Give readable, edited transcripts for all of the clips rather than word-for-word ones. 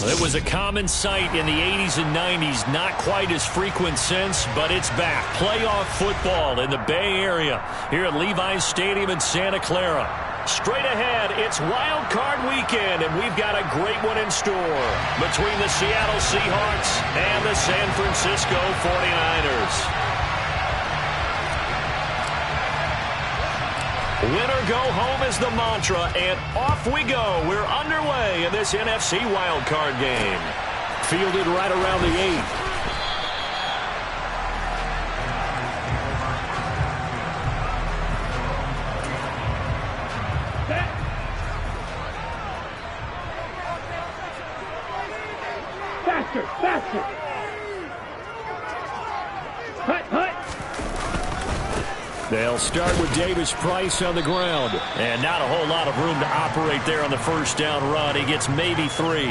It was a common sight in the 80s and 90s, not quite as frequent since, but it's back. Playoff football in the Bay Area here at Levi's Stadium in Santa Clara. Straight ahead, it's Wild Card weekend, and we've got a great one in store between the Seattle Seahawks and the San Francisco 49ers. Winner go home is the mantra, and off we go. We're underway in this NFC wildcard game. Fielded right around the 8. Faster! Hut! They'll start with Davis Price on the ground. And not a whole lot of room to operate there on the first down run. He gets maybe 3.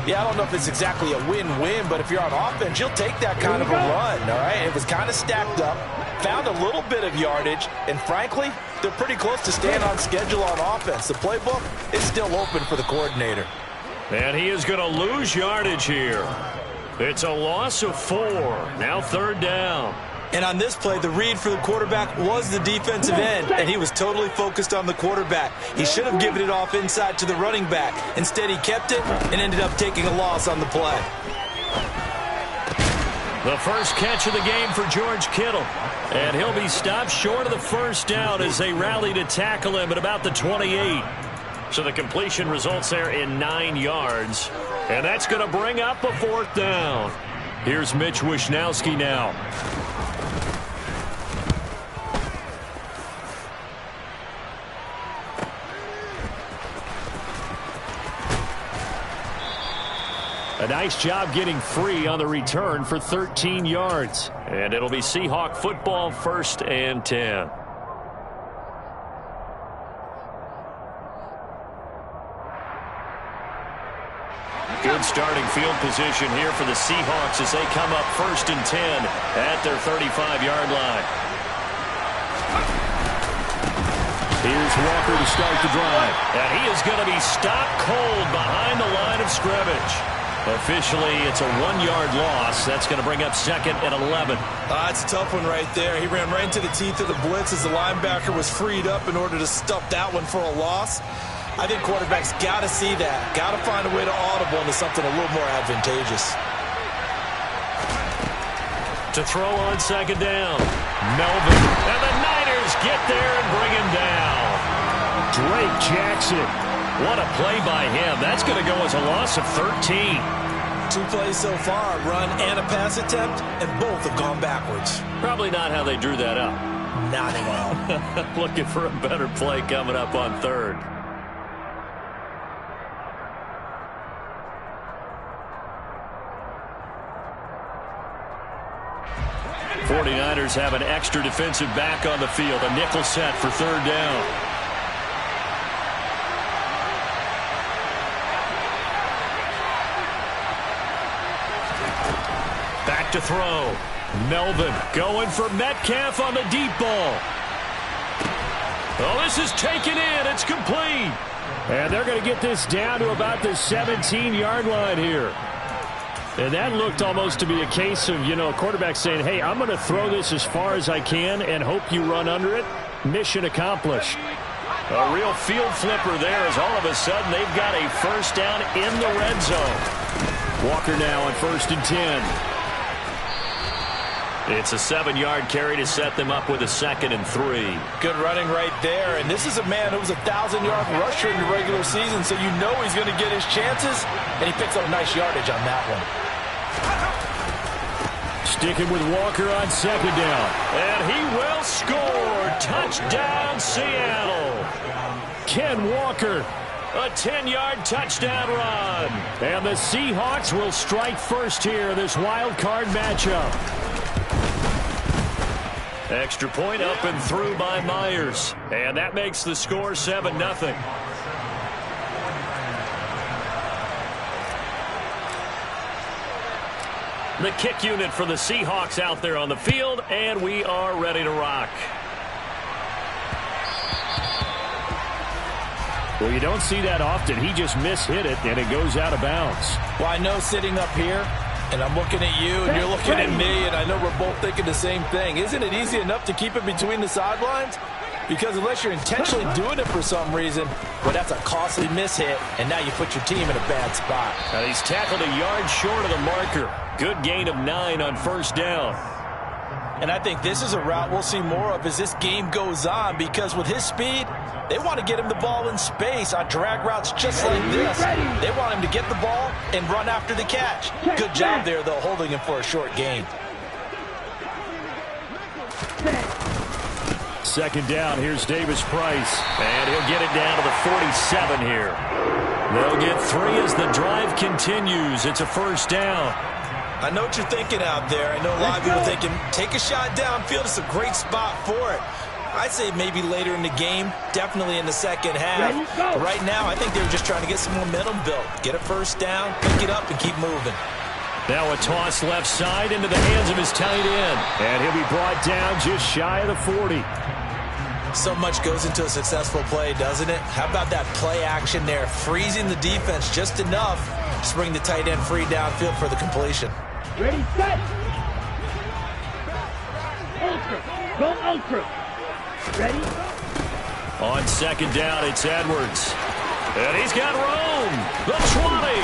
Yeah, I don't know if it's exactly a win-win, but if you're on offense, you'll take that kind of a run, all right? It was kind of stacked up, found a little bit of yardage, and frankly, they're pretty close to staying on schedule on offense. The playbook is still open for the coordinator. And he is going to lose yardage here. It's a loss of 4. Now 3rd down. And on this play, the read for the quarterback was the defensive end, and he was totally focused on the quarterback. He should have given it off inside to the running back. Instead, he kept it and ended up taking a loss on the play. The first catch of the game for George Kittle. And he'll be stopped short of the first down as they rally to tackle him at about the 28. So the completion results there in 9 yards. And that's going to bring up a 4th down. Here's Mitch Wishnowsky now. A nice job getting free on the return for 13 yards. And it'll be Seahawk football, 1st and 10. Good starting field position here for the Seahawks as they come up 1st and 10 at their 35-yard line. Here's Walker to start the drive. And he is going to be stopped cold behind the line of scrimmage. Officially, it's a 1-yard loss. That's going to bring up 2nd and 11. That's a tough one right there. He ran right into the teeth of the blitz as the linebacker was freed up in order to stuff that one for a loss. I think quarterbacks got to see that. Got to find a way to audible into something a little more advantageous. To throw on 2nd down. Melvin. And the Niners get there and bring him down. Drake Jackson. What a play by him. That's going to go as a loss of 13. 2 plays so far, a run and a pass attempt, and both have gone backwards. Probably not how they drew that up. Not well. Looking for a better play coming up on 3rd. '49ers have an extra defensive back on the field. A nickel set for 3rd down. Back to throw. Melvin going for Metcalf on the deep ball. Oh, this is taken in. It's complete. And they're going to get this down to about the 17-yard line here. And that looked almost to be a case of, a quarterback saying, hey, I'm going to throw this as far as I can and hope you run under it. Mission accomplished. A real field flipper there as all of a sudden they've got a 1st down in the red zone. Walker now on 1st and 10. It's a 7-yard carry to set them up with a 2nd and 3. Good running right there. And this is a man who was a 1,000-yard rusher in the regular season, so you know he's going to get his chances. And he picks up nice yardage on that one. Sticking with Walker on 2nd down. And he will score. Touchdown, Seattle. Ken Walker. A 10-yard touchdown run. And the Seahawks will strike first here in this wild card matchup. Extra point up and through by Myers. And that makes the score 7-0. The kick unit for the Seahawks out there on the field, and we are ready to rock. Well, you don't see that often. He just mishit it, and it goes out of bounds. Well, I know sitting up here, and I'm looking at you, and you're looking at me, and I know we're both thinking the same thing. Isn't it easy enough to keep it between the sidelines? Because unless you're intentionally doing it for some reason, well, that's a costly mishit, and now you put your team in a bad spot. Now he's tackled a yard short of the marker. Good gain of 9 on first down. And I think this is a route we'll see more of as this game goes on, because with his speed, they want to get him the ball in space on drag routes just like this. They want him to get the ball and run after the catch. Good job there, though, holding him for a short gain. Second down, here's Davis Price, and he'll get it down to the 47 here. They'll get 3 as the drive continues. It's a first down. I know what you're thinking out there. I know a lot of people thinking, take a shot downfield. It's a great spot for it. I'd say maybe later in the game, definitely in the second half. But right now, I think they're just trying to get some momentum built. Get a first down, pick it up, and keep moving. Now a toss left side into the hands of his tight end. And he'll be brought down just shy of the 40. So much goes into a successful play, doesn't it? How about that play action there? Freezing the defense just enough to bring the tight end free downfield for the completion. Ready, set. Ultra. Go ultra. Ready? On second down, it's Edwards. And he's got room. The 20.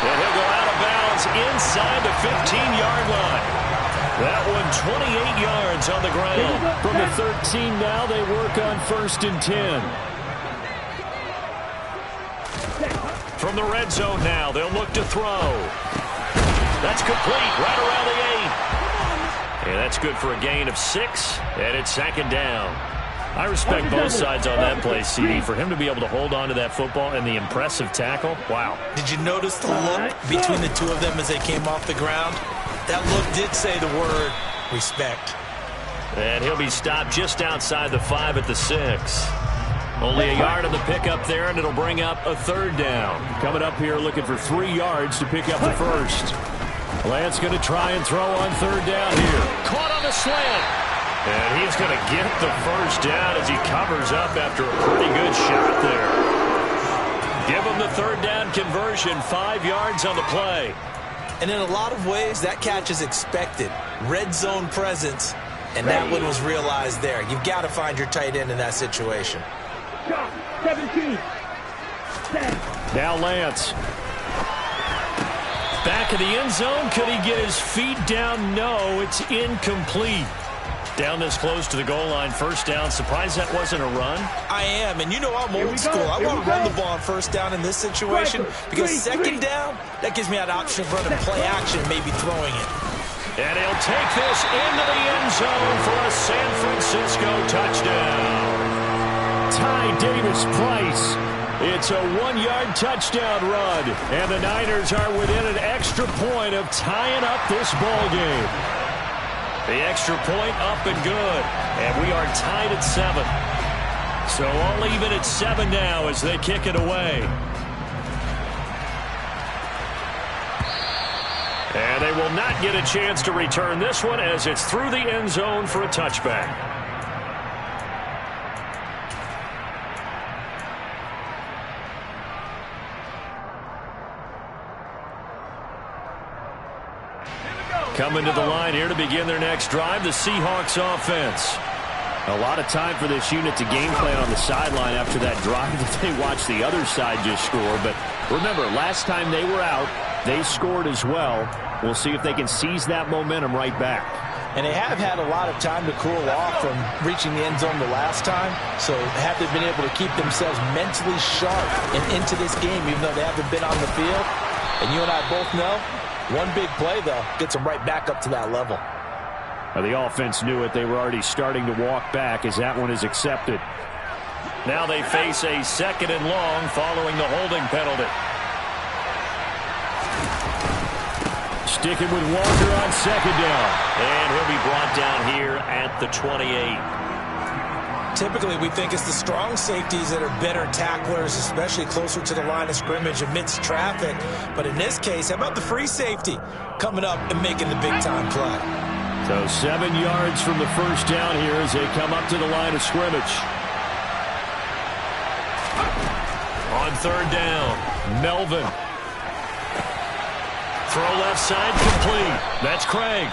And he'll go out of bounds inside the 15-yard line. That one 28 yards on the ground. From the 13 now, they work on 1st and 10. From the red zone now, they'll look to throw. That's complete right around the 8. And that's good for a gain of 6. And it's second down. I respect both sides on that play, CD. For him to be able to hold on to that football and the impressive tackle, wow. Did you notice the look between the two of them as they came off the ground? That look did say the word respect. And he'll be stopped just outside the 5 at the 6. Only a yard on the pickup there, and it'll bring up a third down. Coming up here looking for 3 yards to pick up the first. Lance going to try and throw on third down here. Caught on the slant. And he's going to get the first down as he covers up after a pretty good shot there. Give him the third down conversion, 5 yards on the play. And in a lot of ways, that catch is expected. Red zone presence, and that one was realized there. You've got to find your tight end in that situation. 17. Now Lance. Back of the end zone. Could he get his feet down? No, it's incomplete. Down this close to the goal line, first down. Surprised that wasn't a run? I am, and you know I'm old school. I want to run the ball on first down in this situation because second down, that gives me that option of running play action, maybe throwing it. And he'll take this into the end zone for a San Francisco touchdown. Ty Davis Price. It's a 1-yard touchdown run, and the Niners are within an extra point of tying up this ball game. The extra point up and good. And we are tied at 7. So all even at 7 now as they kick it away. And they will not get a chance to return this one as it's through the end zone for a touchback. Coming to the line here to begin their next drive, the Seahawks offense. A lot of time for this unit to game plan on the sideline after that drive that they watched the other side just score. But remember, last time they were out, they scored as well. We'll see if they can seize that momentum right back. And they have had a lot of time to cool off from reaching the end zone the last time. So have they been able to keep themselves mentally sharp and into this game, even though they haven't been on the field? And you and I both know, one big play, though, gets them right back up to that level. Now, the offense knew it. They were already starting to walk back as that one is accepted. Now they face a second and long following the holding penalty. Sticking with Walker on second down. And he'll be brought down here at the 28. Typically, we think it's the strong safeties that are better tacklers, especially closer to the line of scrimmage amidst traffic. But in this case, how about the free safety coming up and making the big-time play? So 7 yards from the first down here as they come up to the line of scrimmage. On third down, Melvin. Throw left side complete. That's Craig.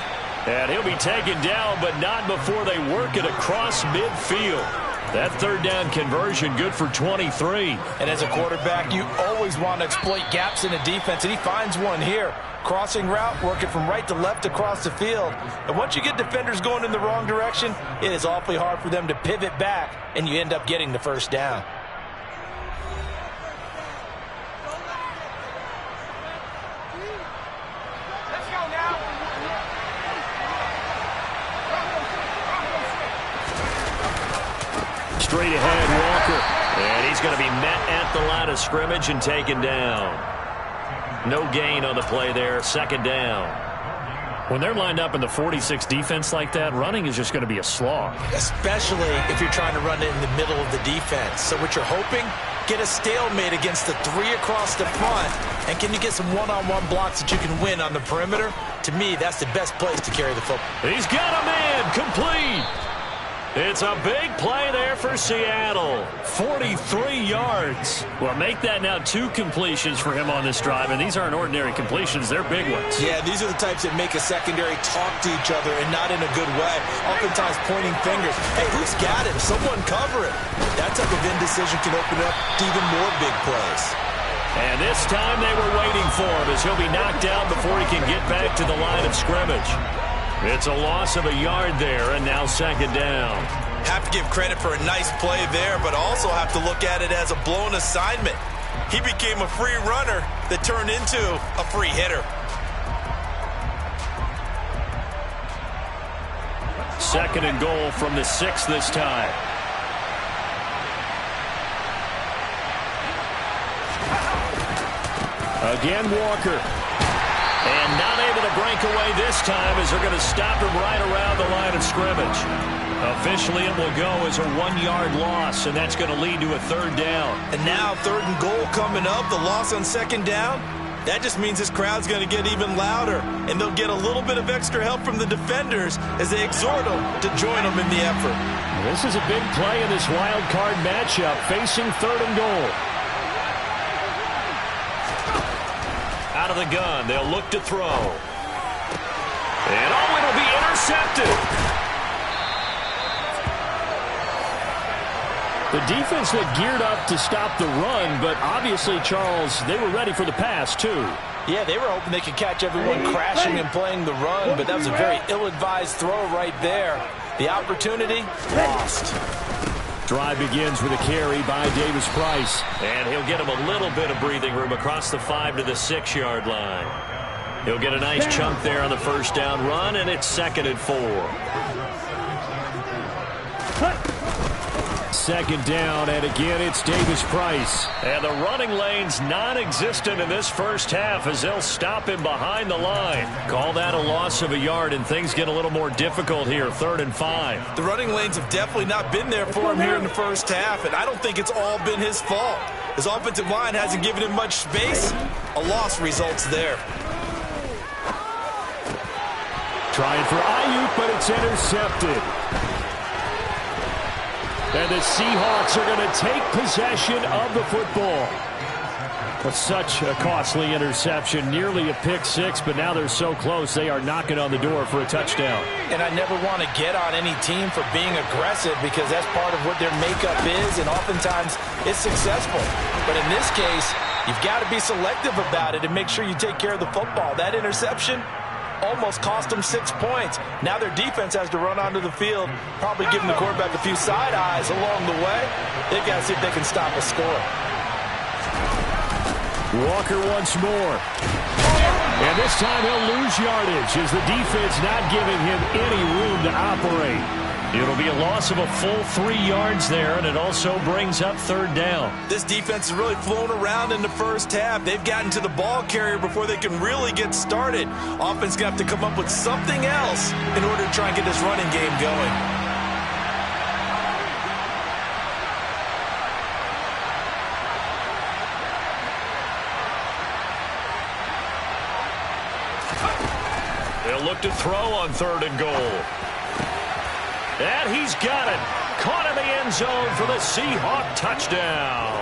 And he'll be taken down, but not before they work it across midfield. That third down conversion good for 23. And as a quarterback, you always want to exploit gaps in a defense, and he finds one here. Crossing route, working from right to left across the field. And once you get defenders going in the wrong direction, it is awfully hard for them to pivot back, and you end up getting the first down. Straight ahead, Walker. And he's going to be met at the line of scrimmage and taken down. No gain on the play there. Second down. When they're lined up in the 46 defense like that, running is just going to be a slog. Especially if you're trying to run it in the middle of the defense. So what you're hoping, get a stalemate against the three across the front. And can you get some one-on-one blocks that you can win on the perimeter? To me, that's the best place to carry the football. He's got a man complete. It's a big play there for Seattle. 43 yards. Well, make that now 2 completions for him on this drive, and these aren't ordinary completions. They're big ones. Yeah, these are the types that make a secondary talk to each other and not in a good way. Oftentimes pointing fingers. Hey, who's got him? Someone cover it. That type of indecision can open up to even more big plays. And this time they were waiting for him as he'll be knocked out before he can get back to the line of scrimmage. It's a loss of a yard there, and now second down. Have to give credit for a nice play there, but also have to look at it as a blown assignment. He became a free runner that turned into a free hitter. Second and goal from the 6 this time. Again, Walker. And not able to break away this time as they're going to stop him right around the line of scrimmage. Officially, it will go as a 1-yard loss, and that's going to lead to a third down. And now third and goal coming up, the loss on second down. That just means this crowd's going to get even louder, and they'll get a little bit of extra help from the defenders as they exhort them to join them in the effort. This is a big play in this wild card matchup, facing third and goal. Out of the gun, they'll look to throw. And it'll be intercepted. The defense looked geared up to stop the run, but obviously, Charles, they were ready for the pass, too. Yeah, they were hoping they could catch everyone crashing and playing the run, but that was a very ill-advised throw right there. The opportunity, lost. Drive begins with a carry by Davis Price. And he'll get him a little bit of breathing room across the 5 to the 6-yard line. He'll get a nice chunk there on the first down run, and it's second and 4. Second down, and again it's Davis Price. And the running lane's non-existent in this first half as they'll stop him behind the line. Call that a loss of a yard, and things get a little more difficult here, third and 5. The running lanes have definitely not been there for him here in the first half, and I don't think it's all been his fault. His offensive line hasn't given him much space. A loss results there. Trying for Ayuk, but it's intercepted. And the Seahawks are going to take possession of the football. But such a costly interception, nearly a pick-6, but now they're so close they are knocking on the door for a touchdown. And I never want to get on any team for being aggressive because that's part of what their makeup is, and oftentimes it's successful. But in this case, you've got to be selective about it and make sure you take care of the football. That interception almost cost them 6 points. Now their defense has to run onto the field, probably giving the quarterback a few side eyes along the way. They've got to see if they can stop a score. Walker once more. And this time he'll lose yardage as the defense not giving him any room to operate. It'll be a loss of a full 3 yards there, and it also brings up third down. This defense has really flown around in the first half. They've gotten to the ball carrier before they can really get started. Offense got to come up with something else in order to try and get this running game going. They'll look to throw on third and goal. And he's got it. Caught in the end zone for the Seahawk touchdown.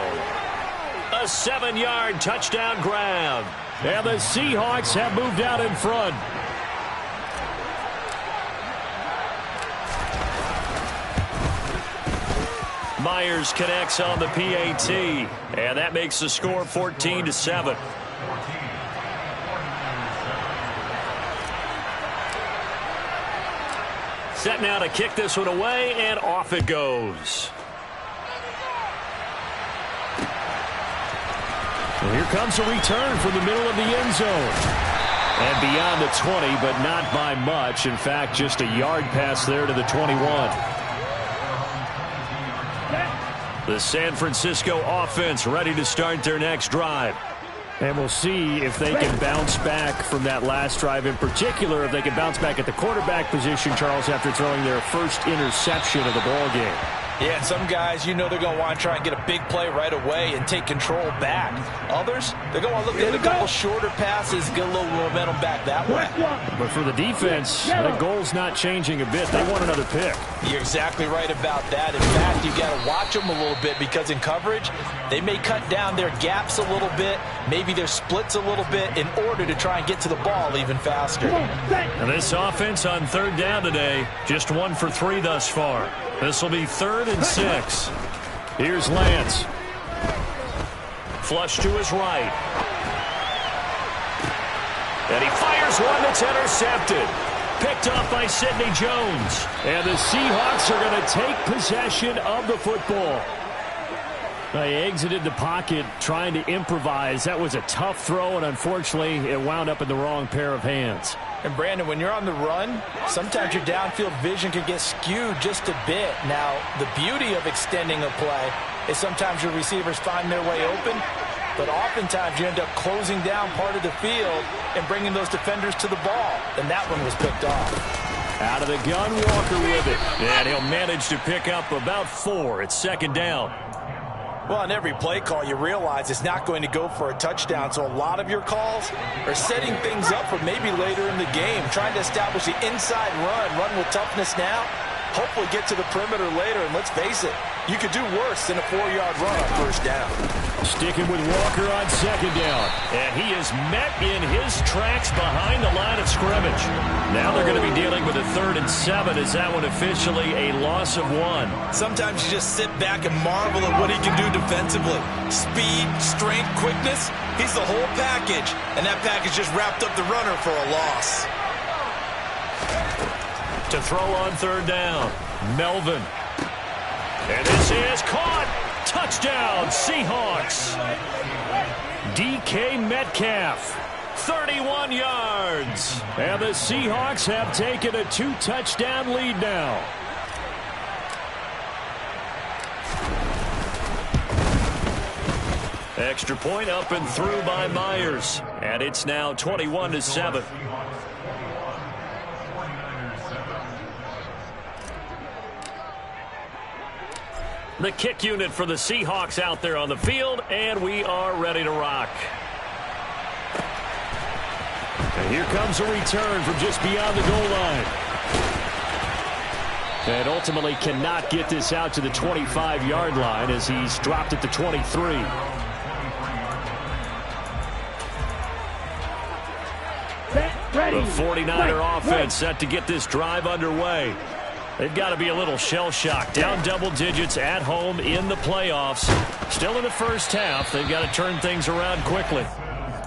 A 7-yard touchdown grab. And the Seahawks have moved out in front. Myers connects on the PAT, and that makes the score 14-7. Set now to kick this one away, and off it goes. And here comes a return from the middle of the end zone. And beyond the 20, but not by much. In fact, just a yard pass there to the 21. The San Francisco offense ready to start their next drive. And we'll see if they can bounce back from that last drive in particular, if they can bounce back at the quarterback position, Charles, after throwing their first interception of the ball game. Yeah, and some guys, you know they're going to want to try and get a big play right away and take control back. Others, they're going to want to look at a couple shorter passes, get a little momentum back that way. But for the defense, that goal's not changing a bit. They want another pick. You're exactly right about that. In fact, you got to watch them a little bit because in coverage, they may cut down their gaps a little bit, maybe their splits a little bit in order to try and get to the ball even faster. And this offense on third down today, just 1 for 3 thus far. This will be 3rd and 6. Here's Lance. Flush to his right. And he fires one that's intercepted. Picked off by Sidney Jones. And the Seahawks are going to take possession of the football. They exited the pocket trying to improvise. That was a tough throw, and unfortunately, it wound up in the wrong pair of hands. And Brandon, when you're on the run, sometimes your downfield vision can get skewed just a bit. Now, the beauty of extending a play is sometimes your receivers find their way open, but oftentimes you end up closing down part of the field and bringing those defenders to the ball. And that one was picked off. Out of the gun, Walker with it. And he'll manage to pick up about 4. It's 2nd down. Well, on every play call, you realize it's not going to go for a touchdown. So a lot of your calls are setting things up for maybe later in the game, trying to establish the inside run with toughness now, hopefully get to the perimeter later. And let's face it, you could do worse than a 4-yard run on 1st down. Sticking with Walker on 2nd down. And he is met in his tracks behind the line of scrimmage. Now they're going to be dealing with a 3rd and 7. Is that one officially a loss of 1? Sometimes you just sit back and marvel at what he can do defensively. Speed, strength, quickness. He's the whole package. And that package just wrapped up the runner for a loss. To throw on 3rd down, Melvin. And this is caught. Touchdown, Seahawks. DK Metcalf, 31 yards. And the Seahawks have taken a 2-touchdown lead now. Extra point up and through by Myers. And it's now 21-7. The kick unit for the Seahawks out there on the field, and we are ready to rock. And here comes a return from just beyond the goal line. And ultimately cannot get this out to the 25-yard line as he's dropped at the 23. The 49er offense set to get this drive underway. They've got to be a little shell-shocked. Down double digits at home in the playoffs. Still in the first half. They've got to turn things around quickly.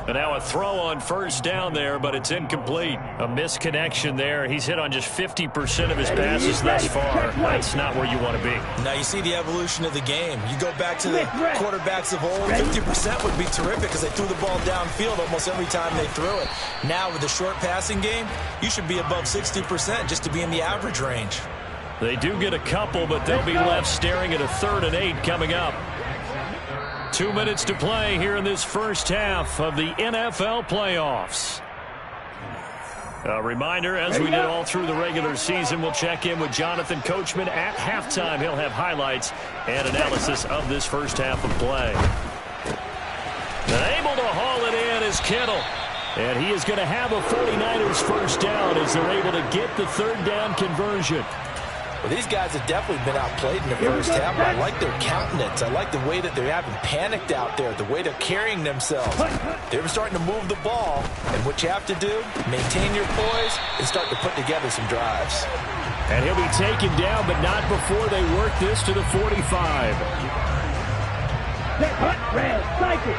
And now a throw on 1st down there, but it's incomplete. A misconnection there. He's hit on just 50% of his passes thus far. That's not where you want to be. Now you see the evolution of the game. You go back to the quarterbacks of old, 50% would be terrific because they threw the ball downfield almost every time they threw it. Now with the short passing game, you should be above 60% just to be in the average range. They do get a couple, but they'll be left staring at a 3rd and 8 coming up. 2 minutes to play here in this first half of the NFL playoffs. A reminder, as we did all through the regular season, we'll check in with Jonathan Coachman at halftime. He'll have highlights and analysis of this first half of play. And able to haul it in is Kittle. And he is going to have a 49ers first down as they're able to get the 3rd down conversion. Well, these guys have definitely been outplayed in the first half, but I like their countenance. I like the way that they're having panicked out there, the way they're carrying themselves. They're starting to move the ball, and what you have to do, maintain your poise and start to put together some drives. And he'll be taken down, but not before they work this to the 45. Red, cycle.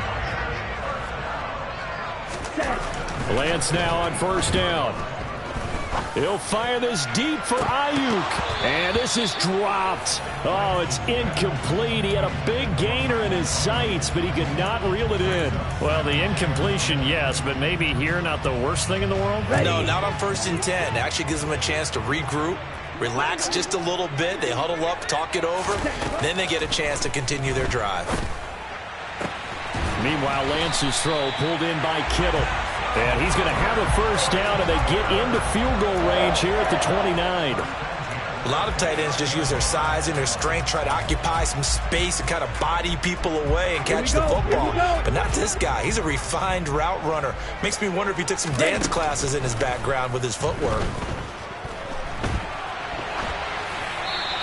Lance now on first down. He'll fire this deep for Ayuk. And this is dropped. Oh, it's incomplete. He had a big gainer in his sights, but he could not reel it in. Well, the incompletion, yes, but maybe here not the worst thing in the world? No, not on 1st and 10. It actually gives them a chance to regroup, relax just a little bit. They huddle up, talk it over. Then they get a chance to continue their drive. Meanwhile, Lance's throw pulled in by Kittle. And he's going to have a first down, and they get into field goal range here at the 29. A lot of tight ends just use their size and their strength, try to occupy some space and kind of body people away and catch the football. But not this guy. He's a refined route runner. Makes me wonder if he took some dance classes in his background with his footwork.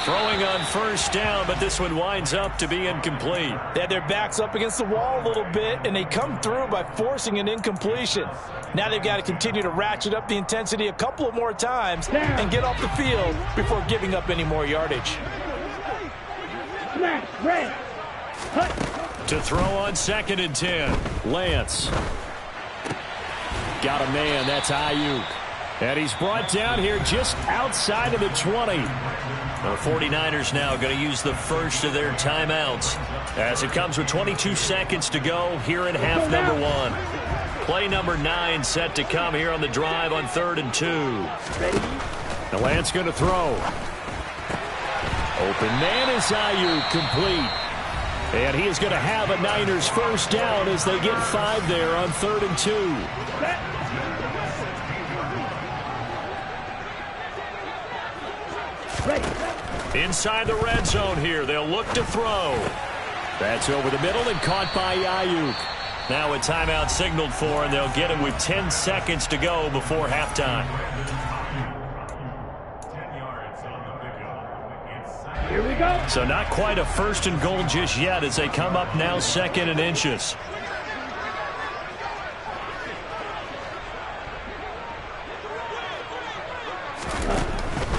Throwing on first down, but this one winds up to be incomplete. They had their backs up against the wall a little bit, and they come through by forcing an incompletion. Now they've got to continue to ratchet up the intensity a couple of more times and get off the field before giving up any more yardage. Smash, red. To throw on 2nd and 10. Lance. Got a man. That's Ayuk. And he's brought down here just outside of the 20. The 49ers now going to use the first of their timeouts as it comes with 22 seconds to go here in half number 1. Play number 9 set to come here on the drive on 3rd and 2. The Lance going to throw. Open man is Ayuk, complete. And he is going to have a Niners first down as they get 5 there on 3rd and 2. Inside the red zone here. They'll look to throw. That's over the middle and caught by Ayuk. Now a timeout signaled for, and they'll get him with 10 seconds to go before halftime. Here we go. So not quite a 1st and goal just yet as they come up now 2nd and inches.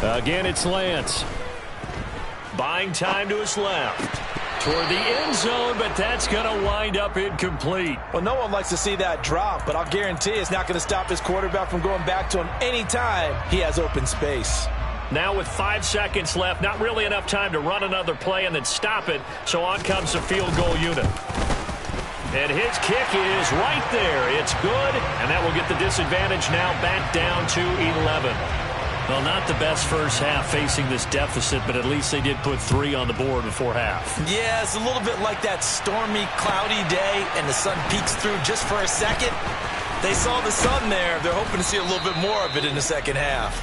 Again, it's Lance. Buying time to his left. Toward the end zone, but that's going to wind up incomplete. Well, no one likes to see that drop, but I'll guarantee it's not going to stop his quarterback from going back to him anytime he has open space. Now with 5 seconds left, not really enough time to run another play and then stop it, so on comes the field goal unit. And his kick is right there. It's good, and that will get the disadvantage now back down to 11. Well, not the best first half facing this deficit, but at least they did put 3 on the board before half. Yeah, it's a little bit like that stormy, cloudy day, and the sun peeks through just for a second. They saw the sun there. They're hoping to see a little bit more of it in the second half.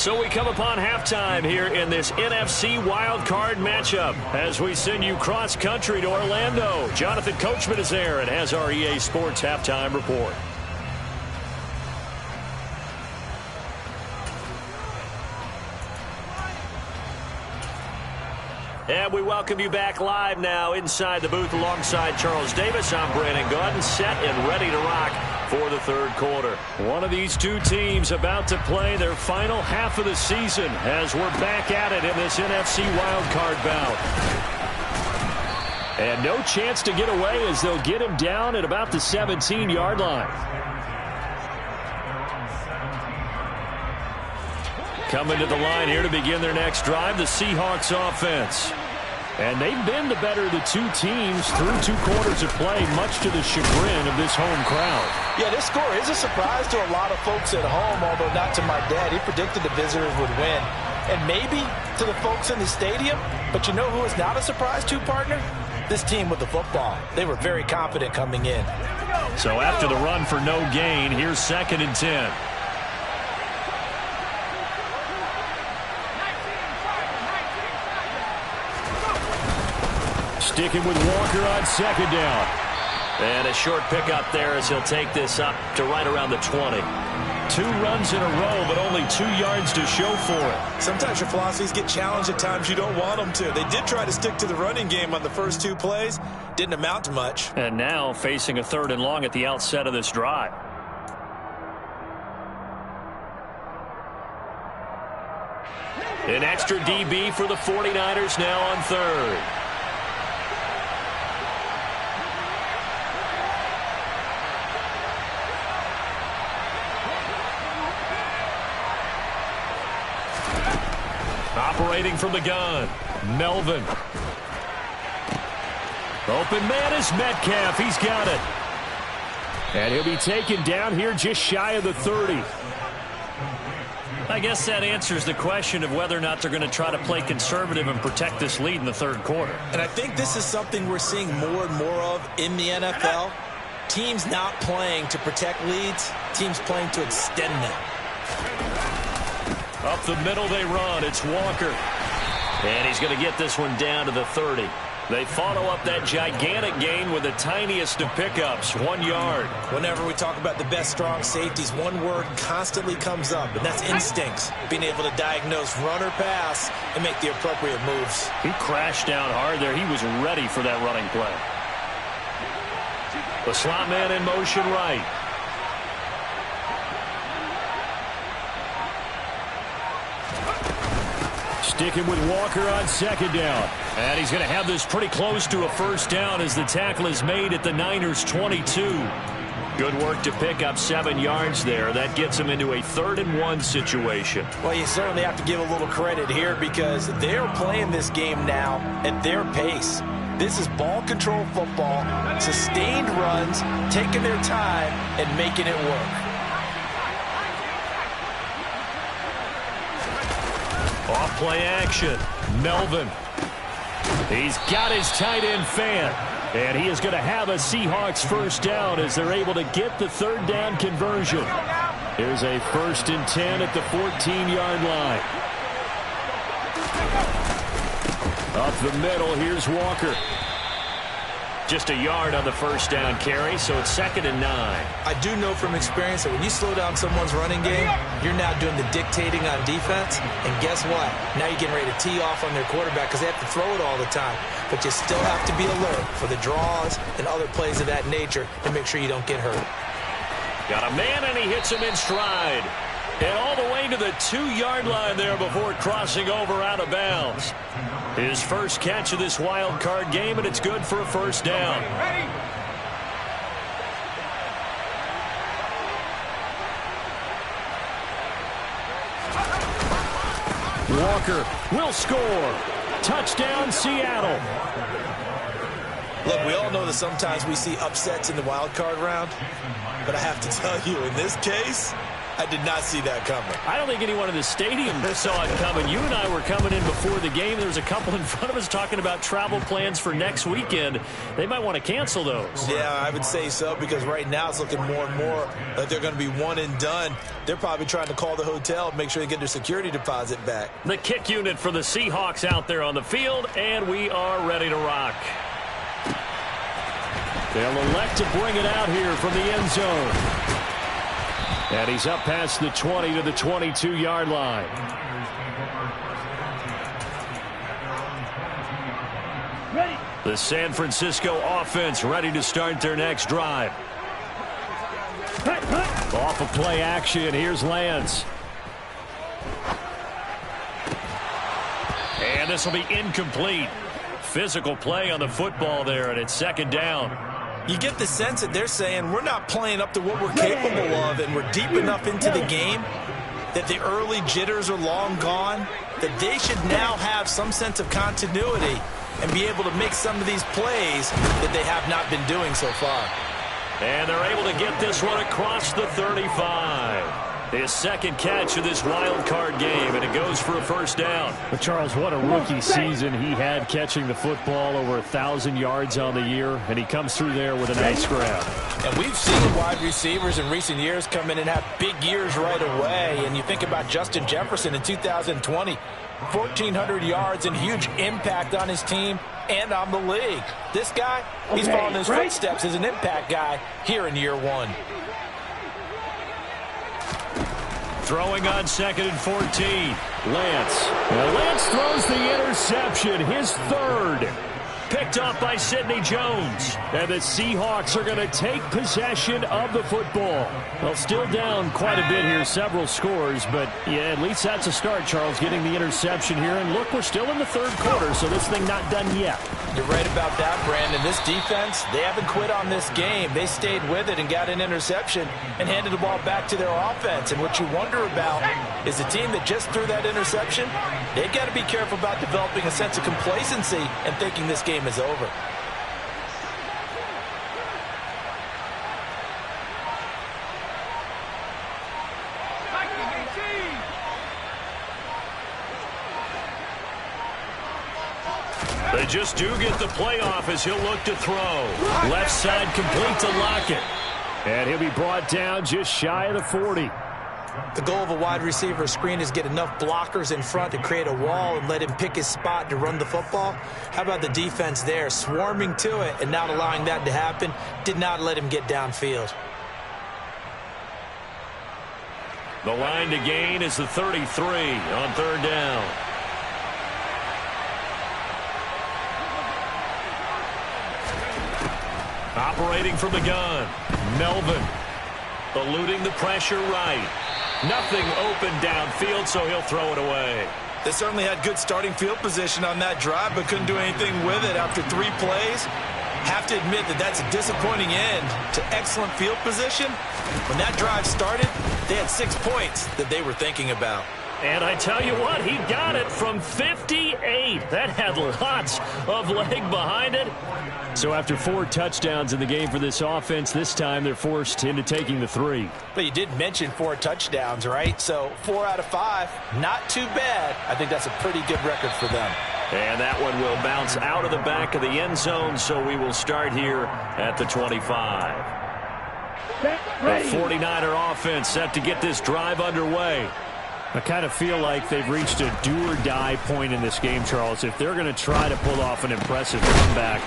So we come upon halftime here in this NFC Wildcard matchup as we send you cross-country to Orlando. Jonathan Coachman is there and has our EA Sports halftime report. And we welcome you back live now inside the booth alongside Charles Davis. I'm Brandon Gaudin, set and ready to rock for the 3rd quarter. One of these two teams about to play their final half of the season as we're back at it in this NFC wildcard bout. And no chance to get away as they'll get him down at about the 17-yard line. Coming to the line here to begin their next drive, the Seahawks offense. And they've been the better of the two teams through 2 quarters of play, much to the chagrin of this home crowd. Yeah, this score is a surprise to a lot of folks at home, although not to my dad. He predicted the visitors would win. And maybe to the folks in the stadium, but you know who is not a surprise to, partner? This team with the football. They were very confident coming in. So after the run for no gain, here's 2nd and 10. Sticking with Walker on 2nd down. And a short pickup there as he'll take this up to right around the 20. 2 runs in a row, but only 2 yards to show for it. Sometimes your philosophies get challenged at times you don't want them to. They did try to stick to the running game on the first 2 plays. Didn't amount to much. And now facing a 3rd and long at the outset of this drive. An extra DB for the 49ers now on 3rd. Operating from the gun, Melvin. Open man is Metcalf. He's got it. And he'll be taken down here just shy of the 30. I guess that answers the question of whether or not they're going to try to play conservative and protect this lead in the 3rd quarter. And I think this is something we're seeing more and more of in the NFL. Teams not playing to protect leads, teams playing to extend them. Up the middle they run. It's Walker. And he's going to get this one down to the 30. They follow up that gigantic gain with the tiniest of pickups, 1 yard. Whenever we talk about the best strong safeties, one word constantly comes up, and that's instincts. Being able to diagnose run or pass and make the appropriate moves. He crashed down hard there. He was ready for that running play. The slot man in motion right. Sticking with Walker on 2nd down. And he's going to have this pretty close to a 1st down as the tackle is made at the Niners' 22. Good work to pick up 7 yards there. That gets him into a 3rd and 1 situation. Well, you certainly have to give a little credit here because they're playing this game now at their pace. This is ball control football, sustained runs, taking their time and making it work. Off play action. Melvin. He's got his tight end fan. And he is going to have a Seahawks 1st down as they're able to get the 3rd down conversion. Here's a 1st and 10 at the 14-yard line. Up the middle, here's Walker. Just a yard on the 1st down carry, so it's 2nd and 9. I do know from experience that when you slow down someone's running game, you're now doing the dictating on defense. And guess what? Now you're getting ready to tee off on their quarterback because they have to throw it all the time. But you still have to be alert for the draws and other plays of that nature to make sure you don't get hurt. Got a man, and he hits him in stride. And all the way to the 2-yard line there before crossing over out of bounds. His first catch of this wild card game, and it's good for a 1st down. Walker will score. Touchdown, Seattle. Look, we all know that sometimes we see upsets in the wild card round. But I have to tell you, in this case, I did not see that coming. I don't think anyone in the stadium saw it coming. You and I were coming in before the game. There was a couple in front of us talking about travel plans for next weekend. They might want to cancel those. Yeah, I would say so because right now it's looking more and more like they're going to be one and done. They're probably trying to call the hotel and make sure they get their security deposit back. The kick unit for the Seahawks out there on the field, and we are ready to rock. They'll elect to bring it out here from the end zone. And he's up past the 20 to the 22-yard line. Ready. The San Francisco offense ready to start their next drive. Off of play action, here's Lance. And this will be incomplete. Physical play on the football there, and it's 2nd down. You get the sense that they're saying we're not playing up to what we're capable of, and we're deep enough into the game that the early jitters are long gone, that they should now have some sense of continuity and be able to make some of these plays that they have not been doing so far. And they're able to get this one across the 35. His 2nd catch of this wild card game, and it goes for a 1st down. But Charles, what a rookie season he had catching the football, over 1,000 yards on the year, and he comes through there with a nice grab. And we've seen wide receivers in recent years come in and have big years right away. And you think about Justin Jefferson in 2020, 1,400 yards and huge impact on his team and on the league. This guy, he's following his footsteps as an impact guy here in year 1. Throwing on 2nd and 14. Lance. Now Lance throws the interception, his third. Picked off by Sidney Jones. And the Seahawks are going to take possession of the football. Well, still down quite a bit here, several scores. But, yeah, at least that's a start, Charles, getting the interception here. And, look, we're still in the third quarter, so this thing not done yet. You're right about that, Brandon. This defense, they haven't quit on this game. They stayed with it and got an interception and handed the ball back to their offense. And what you wonder about is the team that just threw that interception, they've got to be careful about developing a sense of complacency and thinking this game is over. They just do get the playoff as he'll look to throw. Left side complete to Lockett. And he'll be brought down just shy of the 40. The goal of a wide receiver screen is get enough blockers in front to create a wall and let him pick his spot to run the football. How about the defense there, swarming to it and not allowing that to happen? Did not let him get downfield. The line to gain is the 33 on 3rd down. Operating from the gun, Melvin. Eluding the pressure right. Nothing open downfield, so he'll throw it away. They certainly had good starting field position on that drive, but couldn't do anything with it after 3 plays. Have to admit that that's a disappointing end to excellent field position. When that drive started, they had 6 points that they were thinking about. And I tell you what, he got it from 58. That had lots of leg behind it. So after 4 touchdowns in the game for this offense, this time they're forced into taking the 3. But you did mention 4 touchdowns, right? So 4 out of 5, not too bad. I think that's a pretty good record for them. And that one will bounce out of the back of the end zone, so we will start here at the 25. The 49er offense set to get this drive underway. I kind of feel like they've reached a do-or-die point in this game, Charles. If they're going to try to pull off an impressive comeback,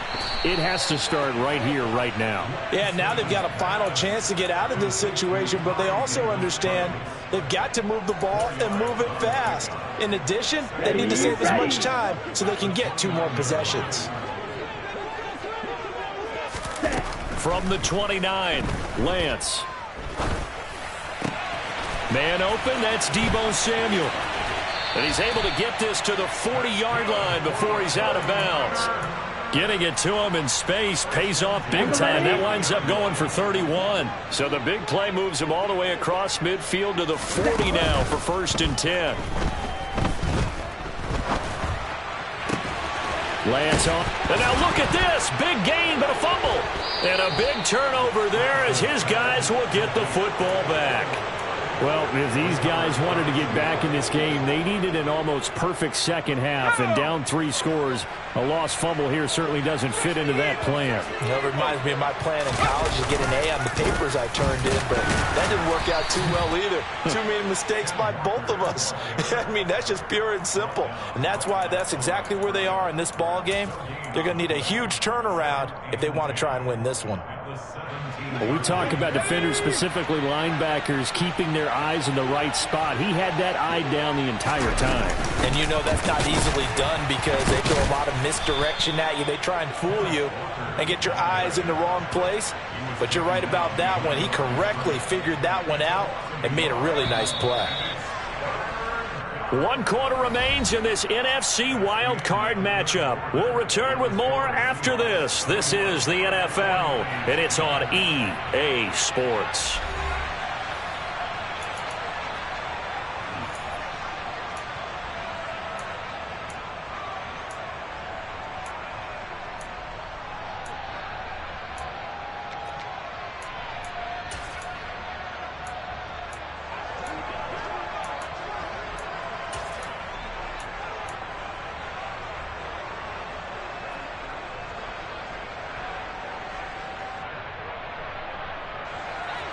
it has to start right here, right now. Yeah, now they've got a final chance to get out of this situation, but they also understand they've got to move the ball and move it fast. In addition, they need to save as much time so they can get 2 more possessions. From the 29, Lance. Man open, that's Deebo Samuel. And he's able to get this to the 40-yard line before he's out of bounds. Getting it to him in space pays off big time. That winds up going for 31. So the big play moves him all the way across midfield to the 40 now for 1st and 10. Lance on. And now look at this. Big gain, but a fumble. And a big turnover there as his guys will get the football back. Well, if these guys wanted to get back in this game, they needed an almost perfect second half, and down 3 scores. A lost fumble here certainly doesn't fit into that plan. You know, it reminds me of my plan in college to get an A on the papers I turned in, but that didn't work out too well either. Too many mistakes by both of us. I mean, that's just pure and simple. And that's why that's exactly where they are in this ball game. They're going to need a huge turnaround if they want to try and win this one. Well, we talk about defenders, specifically linebackers, keeping their eyes in the right spot. He had that eye down the entire time. And you know that's not easily done because they throw a lot of misdirection at you. They try and fool you and get your eyes in the wrong place. But you're right about that one. He correctly figured that one out and made a really nice play. 1 quarter remains in this NFC Wildcard matchup. We'll return with more after this. This is the NFL, and it's on EA Sports.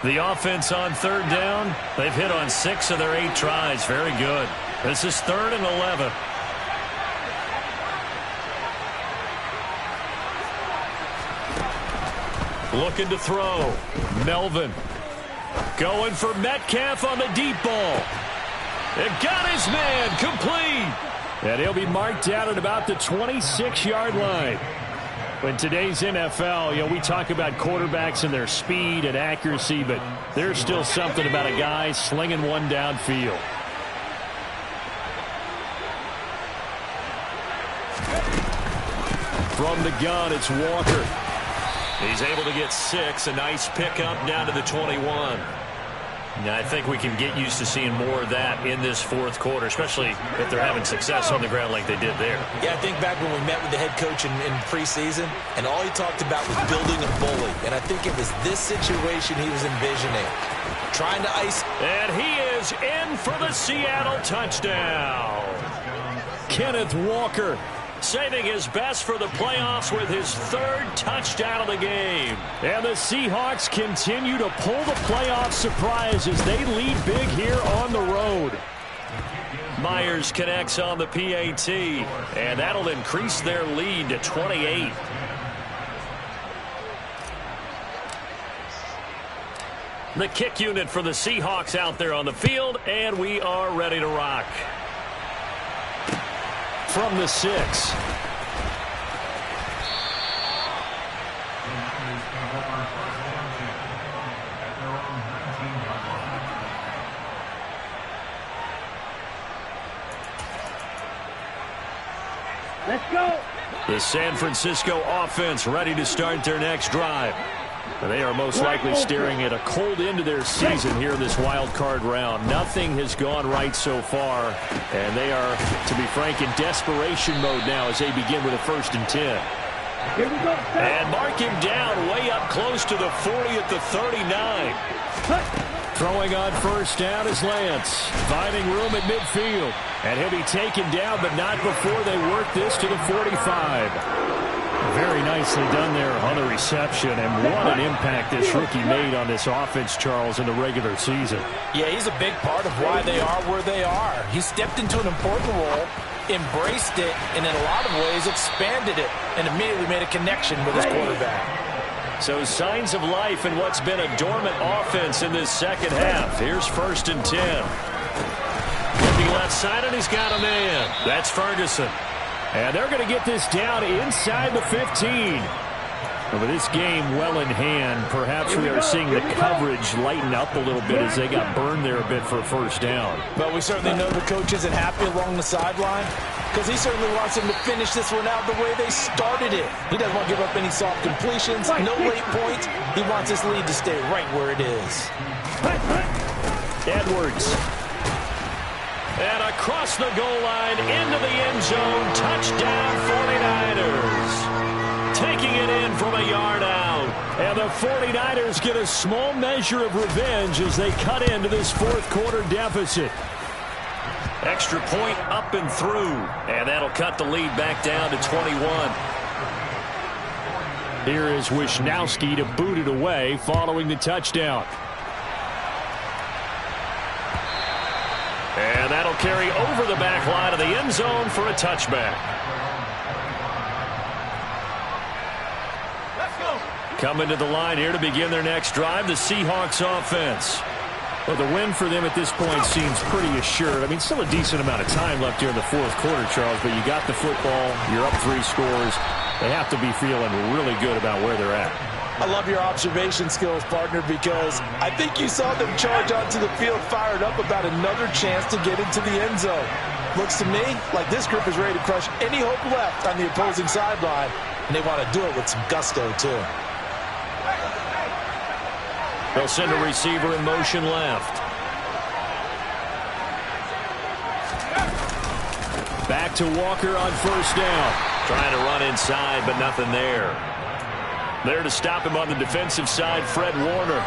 The offense on 3rd down, they've hit on 6 of their 8 tries. Very good. This is 3rd and 11. Looking to throw. Melvin. Going for Metcalf on the deep ball. And got his man complete. And he'll be marked down at about the 26-yard line. In today's NFL, we talk about quarterbacks and their speed and accuracy, but there's still something about a guy slinging one downfield. From the gun, it's Walker. He's able to get 6. A nice pickup down to the 21. Now, I think we can get used to seeing more of that in this fourth quarter, especially if they're having success on the ground like they did there. Yeah, I think back when we met with the head coach in preseason, and all he talked about was building a bully. And I think it was this situation he was envisioning. Trying to ice. And he is in for the Seattle touchdown. Kenneth Walker saving his best for the playoffs with his 3rd touchdown of the game. And the Seahawks continue to pull the playoff surprise as they lead big here on the road. Myers connects on the PAT, and that'll increase their lead to 28. The kick unit for the Seahawks out there on the field, and we are ready to rock. From the 6. Let's go. The San Francisco offense ready to start their next drive. They are most likely staring at a cold end to their season here in this wild card round. Nothing has gone right so far, and they are, to be frank, in desperation mode now as they begin with a 1st and 10. Here we go. And mark him down way up close to the 40 at the 39. Throwing on 1st down is Lance, finding room at midfield. And he'll be taken down, but not before they work this to the 45. Very nicely done there on the reception, and what an impact this rookie made on this offense, Charles, in the regular season. Yeah, he's a big part of why they are where they are. He stepped into an important role, embraced it, and in a lot of ways expanded it, and immediately made a connection with his quarterback. So signs of life in what's been a dormant offense in this second half. Here's 1st and 10. Looking left side, and he's got a man. That's Ferguson. And they're going to get this down inside the 15. And with this game well in hand, perhaps we are seeing the coverage lighten up a little bit as they got burned there a bit for a 1st down. But we certainly know the coach isn't happy along the sideline because he certainly wants them to finish this one out the way they started it. He doesn't want to give up any soft completions, no late points. He wants this lead to stay right where it is. Edwards. And across the goal line, into the end zone, touchdown 49ers. Taking it in from a yard out. And the 49ers get a small measure of revenge as they cut into this 4th quarter deficit. Extra point up and through. And that'll cut the lead back down to 21. Here is Wisnowski to boot it away following the touchdown. And that'll carry over the back line of the end zone for a touchback. Let's go. Coming to the line here to begin their next drive, the Seahawks offense. Well, the win for them at this point seems pretty assured. I mean, still a decent amount of time left here in the 4th quarter, Charles, but you got the football, you're up 3 scores. They have to be feeling really good about where they're at. I love your observation skills, partner, because I think you saw them charge onto the field fired up about another chance to get into the end zone. Looks to me like this group is ready to crush any hope left on the opposing sideline, and they want to do it with some gusto, too. They'll send a receiver in motion left. Back to Walker on 1st down. Trying to run inside, but nothing there. There to stop him on the defensive side, Fred Warner.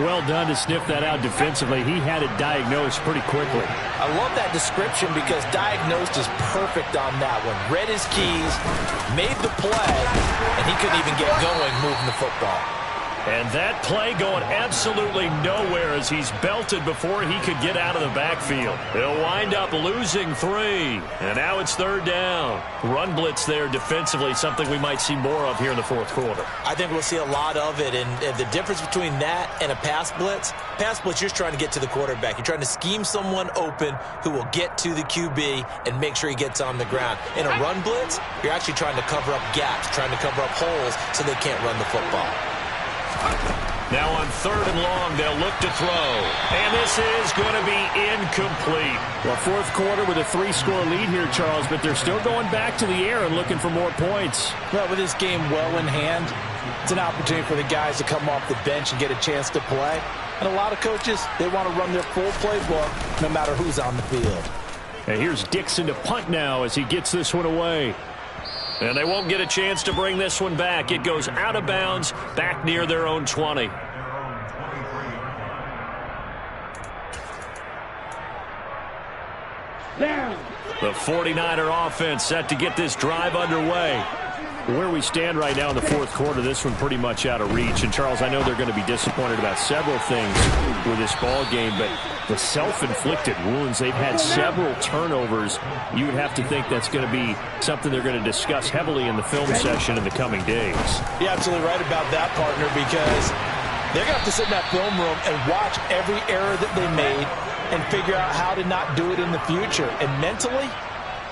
Well done to sniff that out defensively. He had it diagnosed pretty quickly. I love that description because diagnosed is perfect on that one. Read his keys, made the play, and he couldn't even get going moving the football. And that play going absolutely nowhere as he's belted before he could get out of the backfield. He'll wind up losing 3. And now it's 3rd down. Run blitz there defensively, something we might see more of here in the 4th quarter. I think we'll see a lot of it. And the difference between that and a pass blitz, you're trying to get to the quarterback. You're trying to scheme someone open who will get to the QB and make sure he gets on the ground. In a run blitz, you're actually trying to cover up gaps, trying to cover up holes so they can't run the football. Now on 3rd and long, they'll look to throw. And this is going to be incomplete. Well, 4th quarter with a 3-score lead here, Charles, but they're still going back to the air and looking for more points. Well, with this game well in hand, it's an opportunity for the guys to come off the bench and get a chance to play. And a lot of coaches, they want to run their full playbook no matter who's on the field. And here's Dixon to punt now as he gets this one away. And they won't get a chance to bring this one back. It goes out of bounds back near their own 20. Down. The 49er offense set to get this drive underway. Where we stand right now in the 4th quarter, this one pretty much out of reach. And, Charles, I know they're going to be disappointed about several things with this ball game, but the self-inflicted wounds, they've had several turnovers. You would have to think that's going to be something they're going to discuss heavily in the film session in the coming days. You're absolutely right about that, partner, because they're going to have to sit in that film room and watch every error that they made and figure out how to not do it in the future. And mentally,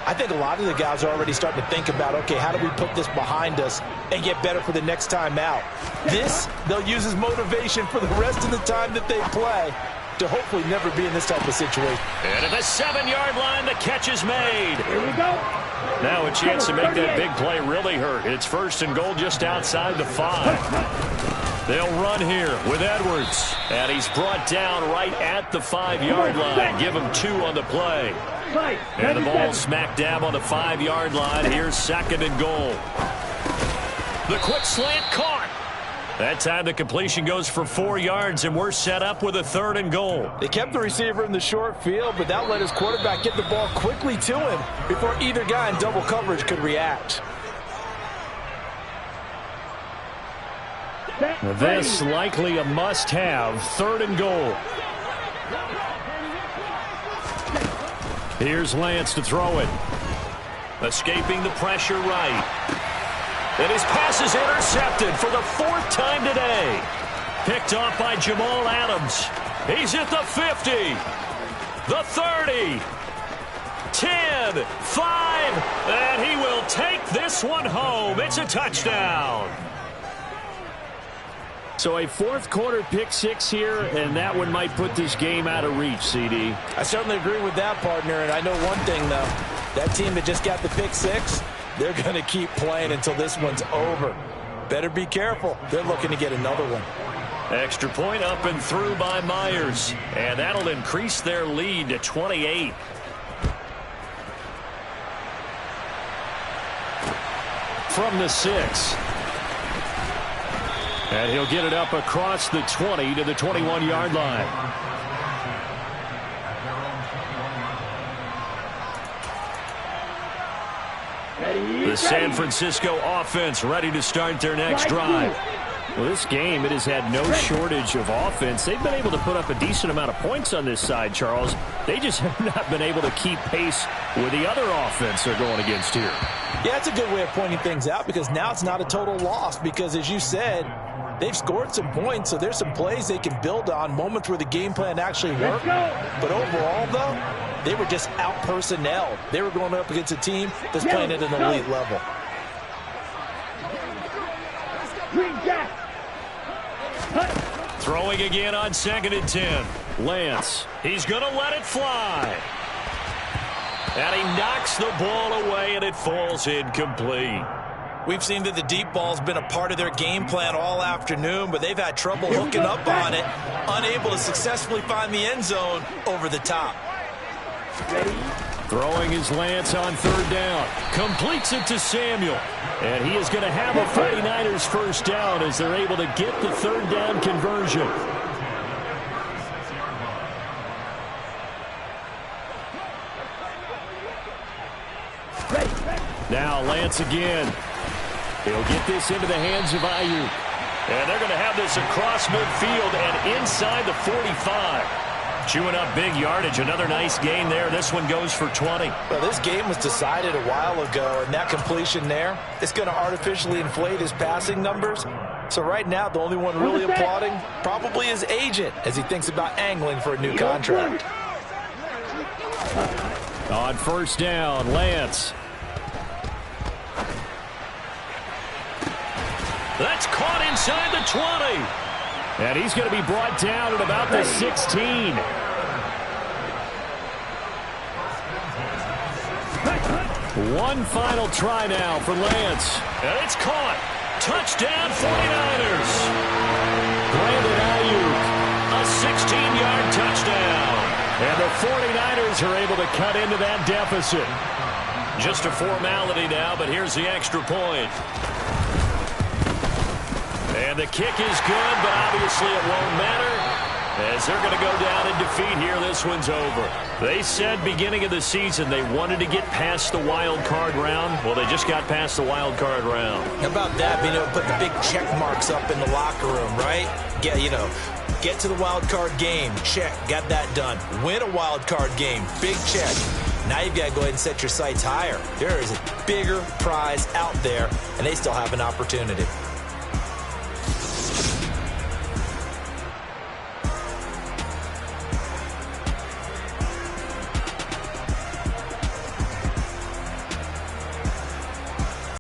I think a lot of the guys are already starting to think about, okay, how do we put this behind us and get better for the next time out? This, they'll use as motivation for the rest of the time that they play to hopefully never be in this type of situation. And at the 7-yard line, the catch is made. Here we go. Now a chance to make that big play really hurt. It's 1st and goal just outside the 5. They'll run here with Edwards. And he's brought down right at the 5-yard line. Give him 2 on the play. And the ball smack dab on the 5-yard line. Here's 2nd and goal. The quick slant caught. That time the completion goes for 4 yards, and we're set up with a 3rd and goal. They kept the receiver in the short field, but that let his quarterback get the ball quickly to him before either guy in double coverage could react. This likely a must-have. 3rd and goal. Here's Lance to throw it. Escaping the pressure right. And his pass is intercepted for the 4th time today. Picked off by Jamal Adams. He's at the 50. The 30. 10. 5. And he will take this one home. It's a touchdown. So a 4th quarter pick 6 here, and that one might put this game out of reach, CD. I certainly agree with that, partner, and I know one thing, though. That team that just got the pick 6, they're going to keep playing until this one's over. Better be careful. They're looking to get another one. Extra point up and through by Myers, and that'll increase their lead to 28. From the 6. And he'll get it up across the 20 to the 21-yard line. The San Francisco offense ready to start their next drive. Well, this game, it has had no shortage of offense. They've been able to put up a decent amount of points on this side, Charles. They just have not been able to keep pace with the other offense they're going against here. Yeah, it's a good way of pointing things out because now it's not a total loss because, as you said, they've scored some points, so there's some plays they can build on, moments where the game plan actually worked. But overall, though, they were just out-personnelled. They were going up against a team that's playing at an elite level. Throwing again on 2nd and 10. Lance, he's going to let it fly. And he knocks the ball away, and it falls incomplete. We've seen that the deep ball's been a part of their game plan all afternoon, but they've had trouble hooking up on it, unable to successfully find the end zone over the top. Throwing his Lance on 3rd down. Completes it to Samuel. And he is going to have a 49ers first down as they're able to get the 3rd down conversion. Now Lance again. He'll get this into the hands of Ayuk. And they're going to have this across midfield and inside the 45. Chewing up big yardage. Another nice gain there. This one goes for 20. Well, this game was decided a while ago, and that completion there is going to artificially inflate his passing numbers. So right now, the only one really applauding probably his agent as he thinks about angling for a new contract. On first down, Lance. That's caught inside the 20. And he's going to be brought down at about the 16. One final try now for Lance. And it's caught. Touchdown 49ers. Brandon Ayuk, a 16-yard touchdown. And the 49ers are able to cut into that deficit. Just a formality now, but here's the extra point. And the kick is good, but obviously it won't matter as they're going to go down in defeat here. This one's over. They said beginning of the season they wanted to get past the wild card round. Well, they just got past the wild card round. How about that, being able to put the big check marks up in the locker room, right? Yeah, you know, get to the wild card game. Check. Got that done. Win a wild card game. Big check. Now you've got to go ahead and set your sights higher. There is a bigger prize out there, and they still have an opportunity.